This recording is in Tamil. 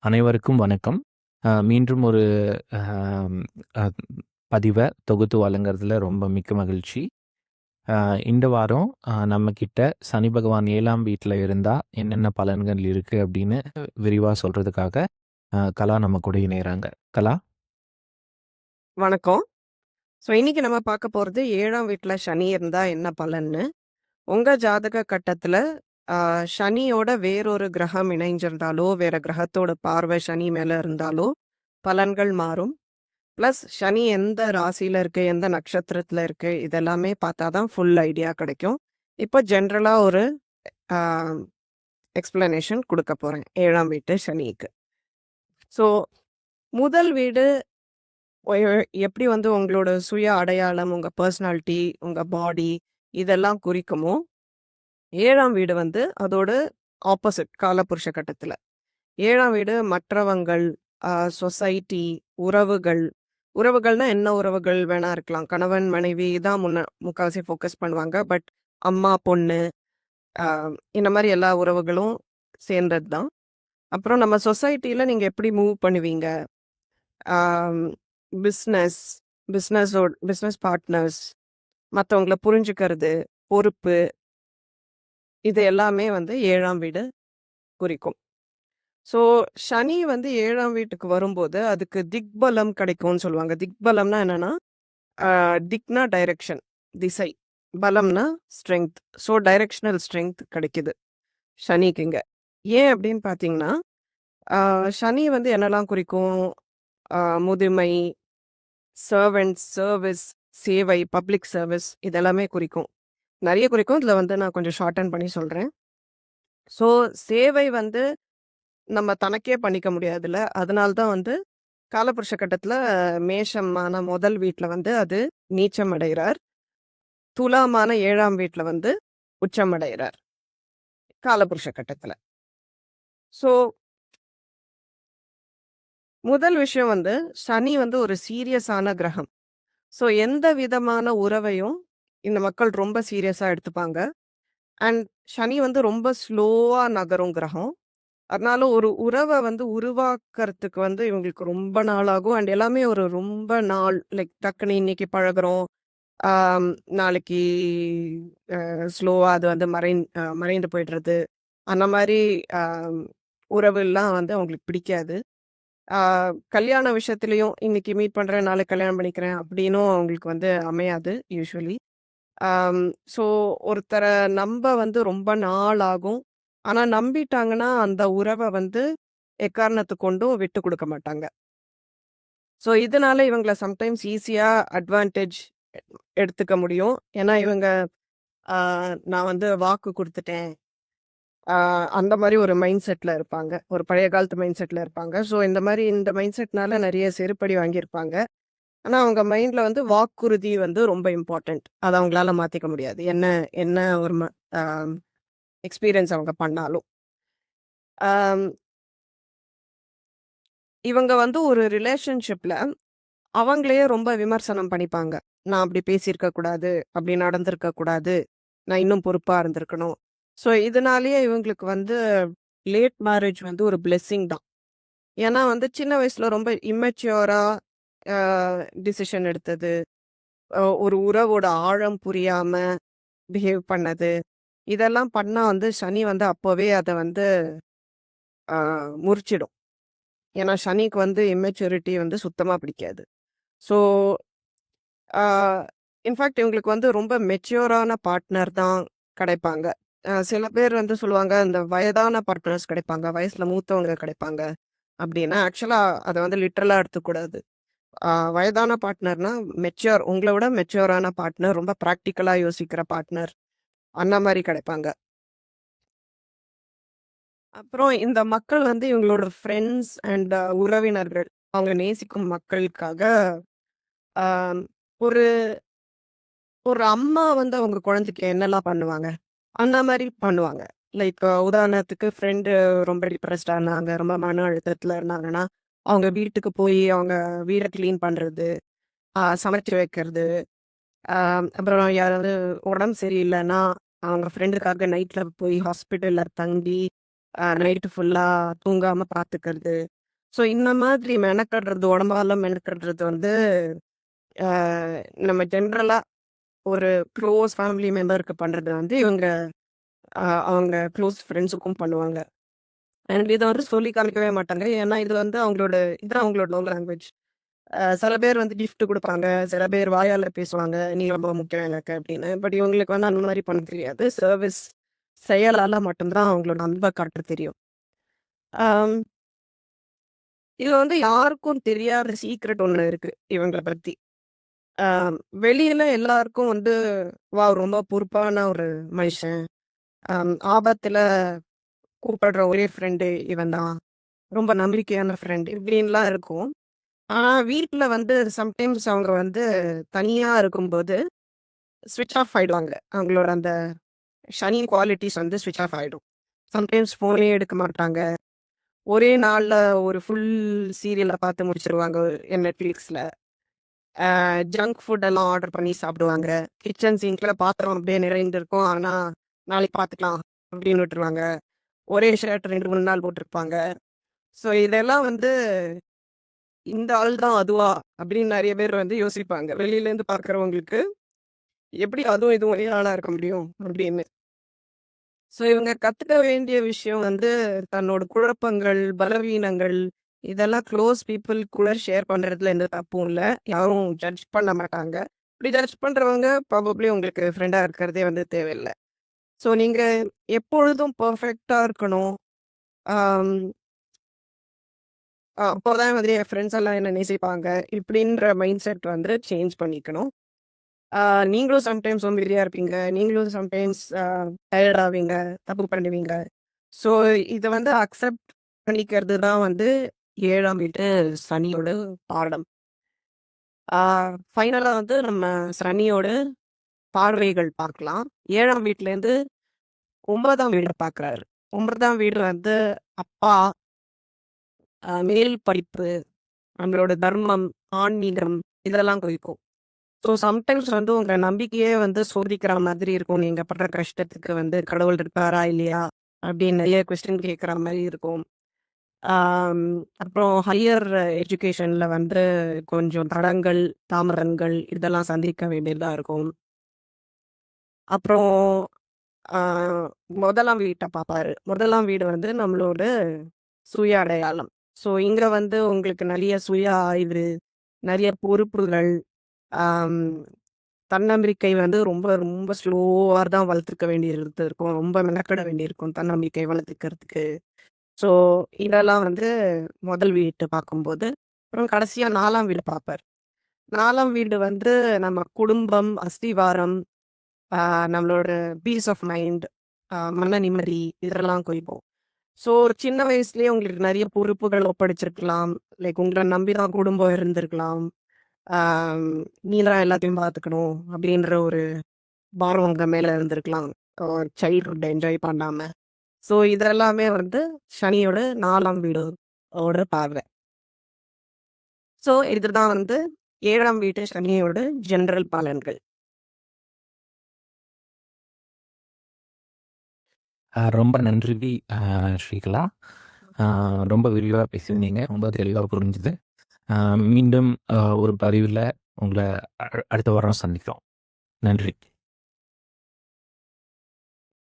அனைவருக்கும் வணக்கம். மீண்டும் ஒரு அம் அ பதிவ தொகுத்து வழங்குறதுல ரொம்ப மிக்க மகிழ்ச்சி. அ இந்த வாரம் நம்மகிட்ட சனி பகவான் 7ஆம் வீட்ல இருந்தா என்னென்ன பலன்கள் இருக்கு அப்படின்னு விரிவா சொல்றதுக்காக கலா நம்ம கூட இணையறாங்க. கலா? வணக்கம். இன்னைக்கு நம்ம பார்க்க போறது 7ஆம் வீட்ல சனி இருந்தா என்ன பலன்னு. உங்க ஜாதக கட்டத்துல அ சனியோட வேறொரு கிரகம் இணைஞ்சிருந்தாலோ, வேற கிரகத்தோட பார்வை சனி மேல இருந்தாலோ பலன்கள் மாறும். பிளஸ் சனி எந்த ராசியில இருக்கு, எந்த நட்சத்திரத்துல இருக்கு, இதெல்லாமே பார்த்தா தான் ஃபுல் ஐடியா கிடைக்கும். இப்போ ஜென்ரலா ஒரு அ எக்ஸ்ப்ளனேஷன் குடுக்க போறேன் 7ஆம் வீட்டு சனிக்கு. ஸோ முதல் வீடு ஒய எப்படி வந்து உங்களோட சுய அடையாளம், உங்க பெர்சனாலிட்டி, உங்க பாடி இதெல்லாம் குறிக்குமோ, 7ஆம் வீடு வந்து அதோட ஆப்போசிட் காலபுருஷ கட்டத்துல. 7ஆம் வீடு மற்றவங்கள், சொசைட்டி, உறவுகள். உறவுகள்னா என்ன உறவுகள் வேணா இருக்கலாம். கணவன், மனைவி தான் முக்காவாசி ஃபோக்கஸ் பண்ணுவாங்க. பட் அம்மா, பொண்ணு அ இந்த மாரி எல்லா உறவுகளும் சேர்ந்தது தான். அப்புறம் நம்ம சொசைட்டில நீங்க எப்படி மூவ் பண்ணுவீங்க? ஆம் பிசினஸ், பிசினஸ் பார்ட்னர்ஸ், மத்தவங்கள புரிஞ்சுக்கிறது, பொறுப்பு, இது எல்லாமே வந்து 7ஆம் வீடு குறிக்கும். ஸோ, சனி வந்து 7ஆம் வீட்டுக்கு வரும்போது, அதுக்கு திக்பலம் கிடைக்கும்னு சொல்லுவாங்க. திக்பலம்னா என்னன்னா, திக்னா டைரக்ஷன், திசை. பலம்னா ஸ்ட்ரெங்த். ஸோ, டைரக்ஷனல் ஸ்ட்ரெங்த் கிடைக்குது சனிக்கு இங்க. ஏன் அப்படின்னு பார்த்தீங்கன்னா, அ சனி வந்து என்னலாம் குறிக்கும்? அ முதுமை, சர்வன்ட்ஸ், சர்விஸ், சேவை, பப்ளிக் சர்விஸ் இதெல்லாமே குறிக்கும். நெறைய குறிக்கும். இதுல வந்து நான் கொஞ்சம் ஷார்டன் பண்ணி சொல்றேன். ஸோ, சேவை வந்து நம்ம தனக்கே பண்ணிக்க முடியாதுல்ல. அதனால தான் வந்து காலபுருஷ கட்டத்துல மேஷமான முதல் வீட்ல வந்து அது நீச்சம் அடைகிறார். துலாமான 7ஆம் வீட்ல வந்து உச்சம் அடைகிறார். காலபுருஷ கட்டத்துல. ஸோ, முதல் விஷயம் வந்து சனி வந்து ஒரு சீரியஸான கிரகம். ஸோ, எந்த விதமான உறவையும் இந்த மக்கள் ரொம்ப சீரியஸா எடுத்துப்பாங்க. அண்ட் சனி வந்து ரொம்ப ஸ்லோவா நகரும் கிரகம். அதனால ஒரு உறவ வந்து உருவாக்கறதுக்கு வந்து இவங்களுக்கு ரொம்ப நாள் ஆகும். அண்ட் எல்லாமே ஒரு ரொம்ப நாள் லைக் டக்குனு இன்னைக்கு பழகுறோம். ஆம், நாளைக்கு ஸ்லோவா அது வந்து மறைந்து போயிடுறது. அந்த மாரி உறவுலாம் வந்து அவங்களுக்கு பிடிக்காது. ஆ கல்யாண விஷயத்திலயும் இன்னைக்கு மீட் பண்றேன், நாளைக்கு கல்யாணம் பண்ணிக்கிறேன் அப்படின்னும் அவங்களுக்கு வந்து அமையாது யூசுவலி. ஆம், ஸோ ஒருத்தர நம்ப வந்து ரொம்ப நாள் ஆகும். ஆனா நம்பிட்டாங்கன்னா, அந்த உறவ வந்து எக்காரணத்த கொண்டும் விட்டு குடுக்க மாட்டாங்க. ஸோ இதனால இவங்கள சம்டைம்ஸ் ஈஸியா அட்வான்டேஜ் எடுத்துக்க முடியும். ஏன்னா இவங்க ஆ நான் வந்து வாக்கு குடுத்துட்டேன். ஆ அந்த மாரி ஒரு மைண்ட் செட்ல இருப்பாங்க. ஒரு பழைய காலத்து மைண்ட் செட்ல இருப்பாங்க. ஸோ இந்த மைண்ட் செட்னால நெறைய செருப்படி வாங்கியிருப்பாங்க. ஆனா அவங்க மைண்ட்ல வந்து வாக்குறுதி வந்து ரொம்ப இம்பார்ட்டன்ட். அத அவங்களால மாத்திக்க முடியாது. என்ன என்ன ஒரு ஆ எக்ஸ்பீரியன்ஸ் அவங்க பண்ணாலும். ஆம், இவங்க வந்து ஒரு ரிலேஷன்ஷிப்ல அவங்களையே ரொம்ப விமர்சனம் பண்ணிப்பாங்க. நான் அப்படி பேசியிருக்க கூடாது, அப்படி நடந்திருக்க கூடாது, நான் இன்னும் பொறுப்பா இருந்திருக்கணும். ஸோ இதனாலேயே இவங்களுக்கு வந்து லேட் மேரேஜ் வந்து ஒரு பிளெஸ்ஸிங் தான். ஏன்னா வந்து சின்ன வயசுல ரொம்ப இம்மெச்சூரா அ டிசிஷன் எடுத்தது, ஒரு உறவோட ஆழம் புரியாம பிஹேவ் பண்ணது, இதெல்லாம் பண்ணா வந்து சனி வந்து அப்பவே அத வந்து அ முறிச்சிடும். ஏன்னா சனிக்கு வந்து இம்மெச்சூரிட்டி வந்து சுத்தமா பிடிக்காது. ஸோ, ஆ இன்ஃபாக்ட் இவங்களுக்கு வந்து ரொம்ப மெச்சூரான பார்ட்னர் தான் கிடைப்பாங்க. சில பேர் வந்து சொல்லுவாங்க, இந்த வயதான பார்ட்னர்ஸ் கிடைப்பாங்க, வயசுல மூத்தவங்க கிடைப்பாங்க அப்படின்னு. ஆக்சுவலா அத வந்து லிட்டரலா எடுத்துக்கக்கூடாது. ஆ வயதான பார்ட்னர்னா உங்கள விட மெச்சூரான பார்ட்னர், ரொம்ப பிராக்டிகலா யோசிக்கிற பார்ட்னர், அந்த மாரி கிடைப்பாங்க. அப்புறம் இந்த மக்கள் வந்து இவங்களோட ஃப்ரெண்ட்ஸ் அண்ட் உறவினர்கள், அவங்க நேசிக்கும் மக்களுக்காக ஆ ஒரு ஒரு அம்மா வந்து அவங்க குழந்தைக்கு என்னலாம் பண்ணுவாங்க? அந்த மாரி பண்ணுவாங்க. லைக் உதாரணத்துக்கு ஃப்ரெண்டு ரொம்ப டிப்ரஸ்டா இருந்தாங்க, ரொம்ப மன அழுத்தத்துல இருந்தாங்கன்னா, அவங்க வீட்டுக்கு போய் அவங்க வீட கிளீன் பண்றது, சமைச்சு வைக்கிறது, அப்புறம் யாராவது உடம்பு சரியில்லன்னா, அவங்க ஃப்ரெண்டுக்காக நைட்ல போய் ஹாஸ்பிட்டல்ல தங்கி, நைட்டு ஃபுல்லா தூங்காம பார்த்துக்கிறது. ஸோ இந்த மாதிரி மெனக்கட்றது, உடம்பால மெனக்கட்றது வந்து அ நம்ம ஜென்ரலா ஒரு க்ளோஸ் ஃபேமிலி மெம்பருக்கு பண்றது வந்து இவங்க அவங்க க்ளோஸ் ஃப்ரெண்ட்ஸுக்கும் பண்ணுவாங்க. அண்ட் இத வந்து சொல்லி காமிக்கவே மாட்டாங்க. ஏன்னா இது வந்து இதுதான் அவங்களோட லவ் லாங்குவேஜ். சில பேர் வந்து கிஃப்ட் குடுப்பாங்க. சில பேர் வாயால பேசுவாங்க. "நீ ரொம்ப முக்கியம் எனக்கு" அப்படின்னு. பட் இவங்களுக்கு வந்து அந்த மாரி பண்ண தெரியாது. சர்வீஸ் செயலால மட்டும் தான் அவங்களோட அன்ப காட்ட தெரியும். அம் இது வந்து யாருக்கும் தெரியாத சீக்ரெட் ஒண்ணு இருக்கு இவங்கள பத்தி. அ வெளியில எல்லாருக்கும் வந்து, வாவ்! ரொம்ப பொறுப்பான ஒரு மனுஷன். ஆபத்துல கூப்பிடுற ஒரே ஃப்ரெண்டு இவன் தான். ரொம்ப நம்பிக்கையான ஃப்ரெண்ட் இப்படின்லாம் இருக்கும். ஆனா வீட்ல வந்து சம்டைம்ஸ் அவங்க வந்து தனியா இருக்கும்போது ஸ்விட்ச் ஆஃப் ஆயிடுவாங்க. அவங்களோட அந்த ஷனி குவாலிட்டிஸ் வந்து ஸ்விட்ச் ஆஃப் ஆயிடும். சம்டைம்ஸ் ஃபோனே எடுக்க மாட்டாங்க. ஒரே நாள்ல ஒரு ஃபுல் சீரியல பார்த்து முடிச்சுருவாங்க Netflixல. ஜங்க் ஃபுட் எல்லாம் ஆர்டர் பண்ணி சாப்பிடுவாங்க. கிச்சன் சிங்க்ல பாத்திரம் அப்படியே நிறைந்திருக்கும். ஆனா, நாளைக்கு பார்த்துக்கலாம் அப்படின்னு விட்டுருவாங்க. ஒரே ஷர்ட் 2, 3 நாள் போட்டிருப்பாங்க. ஸோ இதெல்லாம் வந்து இந்த ஆள் தான் அதுவா? அப்படின்னு நெறைய பேர் வந்து யோசிப்பாங்க. வெளியிலேருந்து பார்க்கிறவங்களுக்கு, எப்படி அதுவும் இதுவும் ஒரே ஆளா இருக்க முடியும்? அப்படின்னு. ஸோ இவங்க கத்துக்க வேண்டிய விஷயம் வந்து தன்னோட குழப்பங்கள், பலவீனங்கள் இதெல்லாம் க்ளோஸ் பீப்பிள் கூட ஷேர் பண்றதுல எந்த தப்பும் இல்ல. யாரும் ஜட்ஜ் பண்ண மாட்டாங்க. இப்படி ஜட்ஜ் பண்றவங்க ப்ராபப்ளி உங்களுக்கு ஃப்ரெண்டா இருக்கிறதே வந்து தேவையில்ல. ஸோ நீங்க எப்பொழுதும் பெர்ஃபெக்ட்டா இருக்கணும். ஆம் அப்போதான் வந்து என் ஃப்ரெண்ட்ஸ் எல்லாம் என்ன நேசிப்பாங்க. இப்படின்ற மைண்ட் செட் வந்து சேஞ்ச் பண்ணிக்கணும். ஆ நீங்களும் சம்டைம்ஸ் சோம்பேறியா இருப்பீங்க. நீங்களும் சம்டைம்ஸ் டயர்ட் ஆவீங்க. தப்பு பண்ணுவீங்க. ஸோ இத வந்து அக்செப்ட் பண்ணிக்கிறது தான் வந்து 7ஆம் வீட்டு சனியோட பாடம். ஆ ஃபைனலா வந்து நம்ம சனியோட பார்வைகள் பார்க்கலாம். 7ஆம் வீட்லேருந்து 9ஆம் வீட பார்க்குறாரு. 9ஆம் வீடு வந்து அப்பா, மேல் படிப்பு, நம்மளோட தர்மம், ஆன்மீகம் இதெல்லாம் குறிக்கும். ஸோ சம்டைம்ஸ் வந்து உங்க நம்பிக்கையே வந்து சோதிக்கிற மாதிரி இருக்கும். நீங்க படுற கஷ்டத்துக்கு வந்து கடவுள் இருக்காரா? இல்லையா? அப்படின்னு நெறைய கொஸ்டின் கேட்குற மாரி இருக்கும். ஆம், அப்புறம் ஹையர் எஜுகேஷன்ல வந்து கொஞ்சம் தடங்கல், தாமதங்கள் இதெல்லாம் சந்திக்க வேண்டியதா இருக்கும். அப்புறம் ஆ 1ஆம் வீட்ட பார்ப்பாரு. 1ஆம் வீடு வந்து நம்மளோட சுய அடையாளம். ஸோ இங்க வந்து உங்களுக்கு நெறைய சுய ஆய்வு, நெறைய பொறுப்புகள், ஆம் தன்னம்பிக்கை வந்து ரொம்ப ரொம்ப ஸ்லோவா தான் வளர்த்துக்க வேண்டியது இருக்கும். ரொம்ப மெனக்கெட வேண்டியிருக்கும் தன்னம்பிக்கை வளர்த்துக்கிறதுக்கு. ஸோ இதெல்லாம் வந்து முதல் வீட்ட பார்க்கும்போது, அப்புறம் கடைசியா 4ஆம் வீடு பார்ப்பார். 4ஆம் வீடு வந்து நம்ம குடும்பம், அஸ்திவாரம், ஆ நம்மளோட பீஸ் ஆஃப் மைண்ட், மன நிம்மதி இதெல்லாம் குறிக்கும். ஸோ ஒரு சின்ன வயசுலயே உங்களுக்கு நெறைய பொறுப்புகள் ஒப்படைச்சிருக்கலாம். லைக் உங்கள நம்பி தான் குடும்பம் இருந்திருக்கலாம். ஆம் நீ தான் எல்லாத்தையும் பார்த்துக்கணும் அப்படின்ற ஒரு பாரம் உங்க மேல இருந்திருக்கலாம். சைல்ட்ஹுட் என்ஜாய் பண்ணாம. ஸோ இதெல்லாமே வந்து சனியோட 4ஆம் வீடு ஓட பார்வை. ஸோ இதுதான் வந்து 7ஆம் வீட்டு சனியோட ஜெனரல் பலன்கள். ரொம்ப நன்றி ஸ்ரீகலா. அ ரொம்ப விரிவா பேசியிருந்தீங்க. ரொம்ப தெளிவா புரிஞ்சுது. மீண்டும் ஒரு பதிவுல உங்கள அடுத்த வாரம் சந்திக்கிறோம். நன்றி.